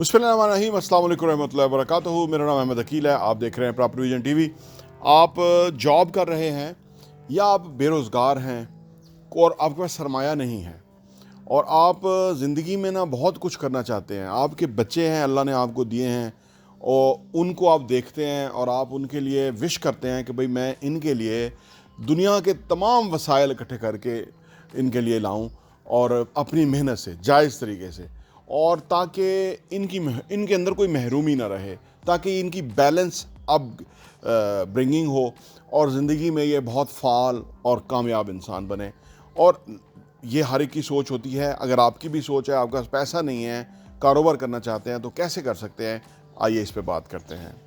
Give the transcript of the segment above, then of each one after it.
बिस्मिल्लाहिर्रहमानिर्रहीम, अस्सलाम वालेकुम रहमतुल्लाहि व बरकातहू। मेरा नाम अहमद अकील है। आप देख रहे हैं प्रॉपर्टी विजन टीवी। आप जॉब कर रहे हैं या आप बेरोज़गार हैं और आपके पास सरमाया नहीं है और आप ज़िंदगी में ना बहुत कुछ करना चाहते हैं। आपके बच्चे हैं, अल्लाह ने आपको दिए हैं और उनको आप देखते हैं और आप उनके लिए विश करते हैं कि भाई मैं इनके लिए दुनिया के तमाम वसाइल इकट्ठे करके इनके लिए लाऊं और अपनी मेहनत से जायज़ तरीके से, और ताकि इनके अंदर कोई महरूमी ना रहे, ताकि इनकी बैलेंस अब ब्रिंगिंग हो और ज़िंदगी में ये बहुत फ़ाल और कामयाब इंसान बने। और ये हर एक की सोच होती है। अगर आपकी भी सोच है, आपके पास पैसा नहीं है, कारोबार करना चाहते हैं तो कैसे कर सकते हैं, आइए इस पे बात करते हैं।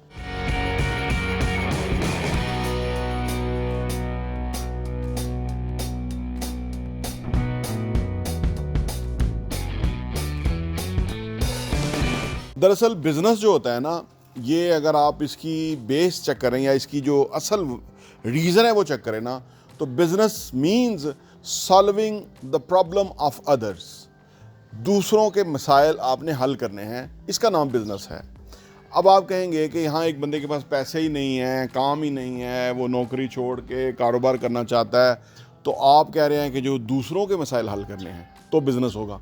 दरअसल बिज़नेस जो होता है ना, ये अगर आप इसकी बेस चेक करें या इसकी जो असल रीज़न है वो चेक करें ना, तो business means solving the problem of others. दूसरों के मसाइल आपने हल करने हैं, इसका नाम बिज़नेस है। अब आप कहेंगे कि यहाँ एक बंदे के पास पैसे ही नहीं हैं, काम ही नहीं है, वो नौकरी छोड़ के कारोबार करना चाहता है, तो आप कह रहे हैं कि जो दूसरों के मसाइल हल करने हैं तो बिज़नेस होगा।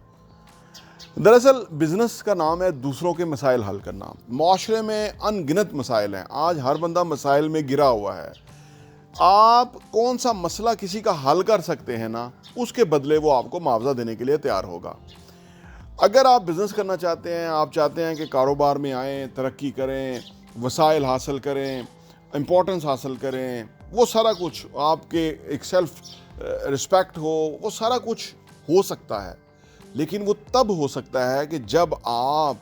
दरअसल बिज़नेस का नाम है दूसरों के मसाइल हल करना। माशरे में अनगिनत मसाइल हैं, आज हर बंदा मसाइल में गिरा हुआ है। आप कौन सा मसला किसी का हल कर सकते हैं ना, उसके बदले वो आपको मुआवजा देने के लिए तैयार होगा। अगर आप बिज़नेस करना चाहते हैं, आप चाहते हैं कि कारोबार में आएँ, तरक्की करें, वसाइल हासिल करें, इम्पोर्टेंस हासिल करें, वो सारा कुछ आपके एक सेल्फ रिस्पेक्ट हो, वो सारा कुछ हो सकता है। लेकिन वो तब हो सकता है कि जब आप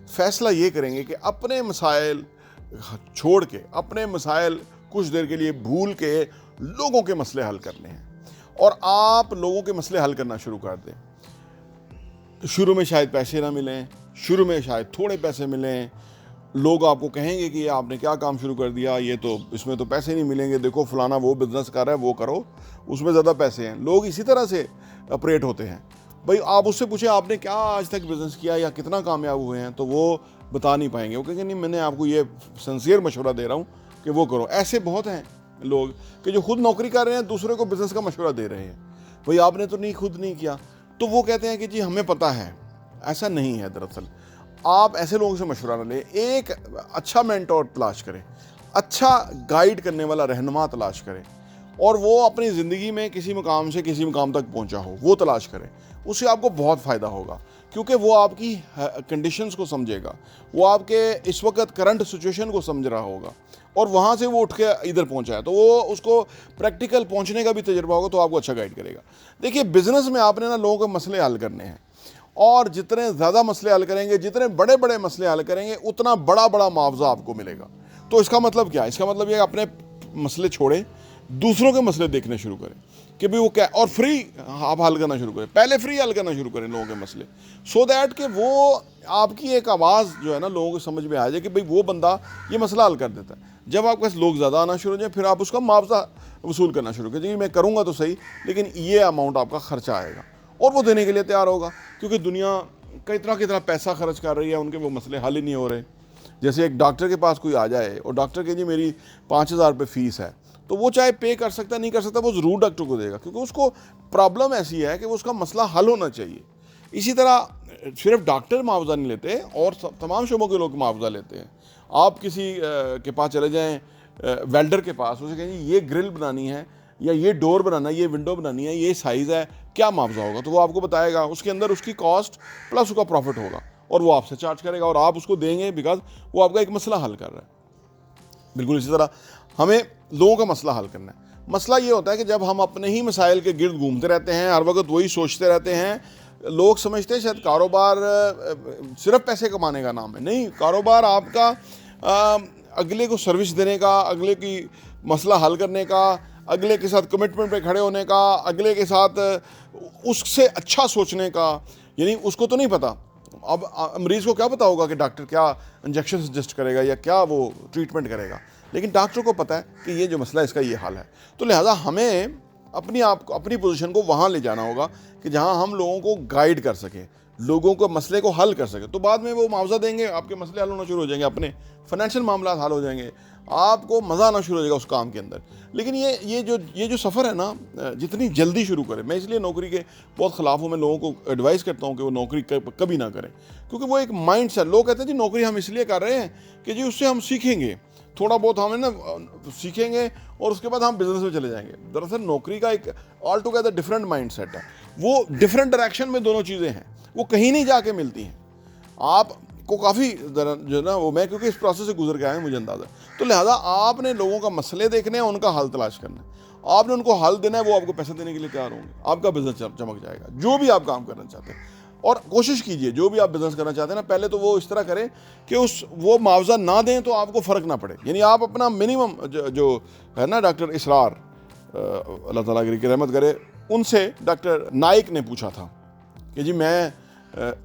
फैसला ये करेंगे कि अपने मसाइल छोड़ के, अपने मसाइल कुछ देर के लिए भूल के लोगों के मसले हल करने हैं और आप लोगों के मसले हल करना शुरू कर दें। शुरू में शायद पैसे ना मिलें, शुरू में शायद थोड़े पैसे मिलें, लोग आपको कहेंगे कि आपने क्या काम शुरू कर दिया, ये तो इसमें तो पैसे नहीं मिलेंगे, देखो फलाना वो बिज़नेस कर रहा है, वो करो, उसमें ज़्यादा पैसे हैं। लोग इसी तरह से ऑपरेट होते हैं। भाई आप उससे पूछें आपने क्या आज तक बिज़नेस किया या कितना कामयाब हुए हैं, तो वो बता नहीं पाएंगे। वो कहेंगे नहीं, मैंने आपको ये सिंसियर मशवरा दे रहा हूँ कि वो करो। ऐसे बहुत हैं लोग कि जो खुद नौकरी कर रहे हैं, दूसरे को बिज़नेस का मशवरा दे रहे हैं। भाई आपने तो नहीं, खुद नहीं किया, तो वो कहते हैं कि जी हमें पता है। ऐसा नहीं है। दरअसल आप ऐसे लोगों से मशवरा न लें, एक अच्छा मेंटोर तलाश करें, अच्छा गाइड करने वाला रहनुमा तलाश करें और वो अपनी ज़िंदगी में किसी मुकाम से किसी मुकाम तक पहुंचा हो, वो तलाश करें। उससे आपको बहुत फ़ायदा होगा, क्योंकि वो आपकी कंडीशंस को समझेगा, वो आपके इस वक्त करंट सिचुएशन को समझ रहा होगा और वहाँ से वो उठ के इधर पहुँचा है, तो वो उसको प्रैक्टिकल पहुँचने का भी तजुर्बा होगा, तो आपको अच्छा गाइड करेगा। देखिए, बिज़नेस में आपने ना लोगों के मसले हल करने हैं और जितने ज़्यादा मसले हल करेंगे, जितने बड़े बड़े मसले हल करेंगे, उतना बड़ा बड़ा मुआवजा आपको मिलेगा। तो इसका मतलब क्या है? इसका मतलब ये अपने मसले छोड़ें, दूसरों के मसले देखने शुरू करें कि भाई वो क्या, और फ्री आप हल करना शुरू करें। पहले फ्री हल करना शुरू करें लोगों के मसले, सो दैट कि वो आपकी एक आवाज़ जो है ना लोगों को समझ में आ जाए कि भाई वो बंदा ये मसला हल कर देता है। जब आपके पास लोग ज़्यादा आना शुरू हो जाए, फिर आप उसका मुआवजा वसूल करना शुरू करें। जी मैं करूँगा तो सही, लेकिन ये अमाउंट आपका खर्चा आएगा, और वो देने के लिए तैयार होगा, क्योंकि दुनिया कई तरह की तरह पैसा खर्च कर रही है, उनके वो मसले हल ही नहीं हो रहे। जैसे एक डॉक्टर के पास कोई आ जाए और डॉक्टर के जी मेरी 5,000 रुपये फ़ीस है, तो वो चाहे पे कर सकता नहीं कर सकता, वो ज़रूर डॉक्टर को देगा, क्योंकि उसको प्रॉब्लम ऐसी है कि वो उसका मसला हल होना चाहिए। इसी तरह सिर्फ डॉक्टर मुआवजा नहीं लेते और तमाम शोबों के लोग मुआवजा लेते हैं। आप किसी के पास चले जाएँ, वेल्डर के पास, उसे कहें ये ग्रिल बनानी है या ये डोर बनाना है, ये विंडो बनानी है, ये साइज़ है, क्या मुआवजा होगा, तो वो आपको बताएगा। उसके अंदर उसकी कॉस्ट प्लस उसका प्रॉफिट होगा और वो आपसे चार्ज करेगा और आप उसको देंगे, बिकॉज वो आपका एक मसला हल कर रहा है। बिल्कुल इसी तरह हमें लोगों का मसला हल करना है। मसला ये होता है कि जब हम अपने ही मसाइल के गिर्द घूमते रहते हैं, हर वक्त वही सोचते रहते हैं, लोग समझते हैं शायद कारोबार सिर्फ पैसे कमाने का नाम है। नहीं, कारोबार आपका अगले को सर्विस देने का, अगले की मसला हल करने का, अगले के साथ कमिटमेंट पे खड़े होने का, अगले के साथ उससे अच्छा सोचने का। यानी उसको तो नहीं पता, अब मरीज़ को क्या पता होगा कि डॉक्टर क्या इंजेक्शन सजेस्ट करेगा या क्या वो ट्रीटमेंट करेगा, लेकिन डॉक्टर को पता है कि ये जो मसला है इसका ये हाल है। तो लिहाजा हमें अपनी पोजीशन को वहाँ ले जाना होगा कि जहाँ हम लोगों को गाइड कर सकें, लोगों को मसले को हल कर सके, तो बाद में वो मुआवजा देंगे, आपके मसले हल होना शुरू हो जाएंगे, अपने फाइनेंशियल मामला हल हो जाएंगे, आपको मज़ा आना शुरू हो जाएगा उस काम के अंदर। लेकिन ये जो सफ़र है ना, जितनी जल्दी शुरू करें, मैं इसलिए नौकरी के बहुत ख़िलाफ़ हूँ। मैं लोगों को एडवाइस करता हूँ कि वो नौकरी कभी ना करें, क्योंकि वो एक माइंड सेट। लोग कहते हैं जी नौकरी हम इसलिए कर रहे हैं कि जी उससे हम सीखेंगे, थोड़ा बहुत हमें ना सीखेंगे और उसके बाद हम बिजनेस में चले जाएंगे। दरअसल नौकरी का एक all together different mind set है, वो डिफरेंट डायरेक्शन में दोनों चीज़ें हैं, वो कहीं नहीं जाके मिलती हैं। आपको काफ़ी जो ना वो, मैं क्योंकि इस प्रोसेस से गुजर के आया हूं, मुझे अंदाज़ा है। तो लिहाजा आपने लोगों का मसले देखने हैं, उनका हल तलाश करना है, आपने उनको हल देना है, वो आपको पैसे देने के लिए तैयार होंगे, आपका बिजनेस चमक जाएगा। जो भी आप काम करना चाहते हैं, और कोशिश कीजिए जो भी आप बिजनेस करना चाहते हैं ना, पहले तो वो इस तरह करें कि वो मुआवजा ना दें तो आपको फ़र्क ना पड़े। यानी आप अपना मिनिमम जो है ना, डॉक्टर इसरार अल्लाह ताला की रहमत करे, उनसे डॉक्टर नाइक ने पूछा था कि जी मैं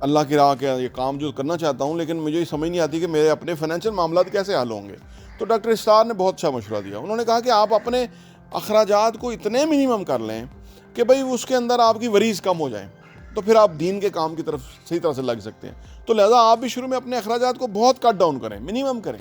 अल्लाह की राह के ये काम जो करना चाहता हूँ, लेकिन मुझे समझ नहीं आती कि मेरे अपने फाइनेंशियल मामला कैसे हल होंगे। तो डॉक्टर इसरार ने बहुत अच्छा मशवरा दिया। उन्होंने कहा कि आप अपने अखराजात को इतने मिनिमम कर लें कि भाई उसके अंदर आपकी वरीज़ कम हो जाए, तो फिर आप दीन के काम की तरफ सही तरह से लग सकते हैं। तो लिहाजा आप भी शुरू में अपने अखराजात को बहुत कट डाउन करें, मिनिमम करें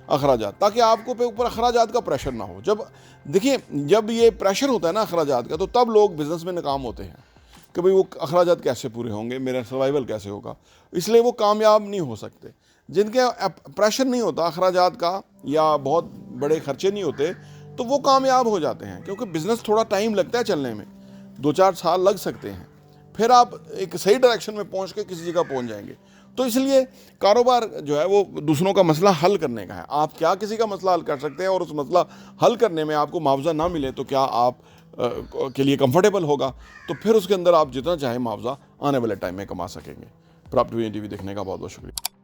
अखराजात, ताकि आपको पे ऊपर अखराजात का प्रेशर ना हो। जब ये प्रेशर होता है ना अखराजात का, तो तब लोग बिज़नेस में नाकाम होते हैं कि भाई वो अखराजात कैसे पूरे होंगे, मेरा सर्वाइवल कैसे होगा, इसलिए वो कामयाब नहीं हो सकते। जिनके प्रेशर नहीं होता अखराजात का, या बहुत बड़े खर्चे नहीं होते, तो वो कामयाब हो जाते हैं। क्योंकि बिज़नेस थोड़ा टाइम लगता है चलने में, 2-4 साल लग सकते हैं, फिर आप एक सही डायरेक्शन में पहुंच के किसी जगह पहुंच जाएंगे। तो इसलिए कारोबार जो है वो दूसरों का मसला हल करने का है। आप क्या किसी का मसला हल कर सकते हैं, और उस मसला हल करने में आपको मुआवजा ना मिले तो क्या आप के लिए कंफर्टेबल होगा? तो फिर उसके अंदर आप जितना चाहे मुआवजा आने वाले टाइम में कमा सकेंगे। प्रॉपर्टी टीवी देखने का बहुत बहुत शुक्रिया।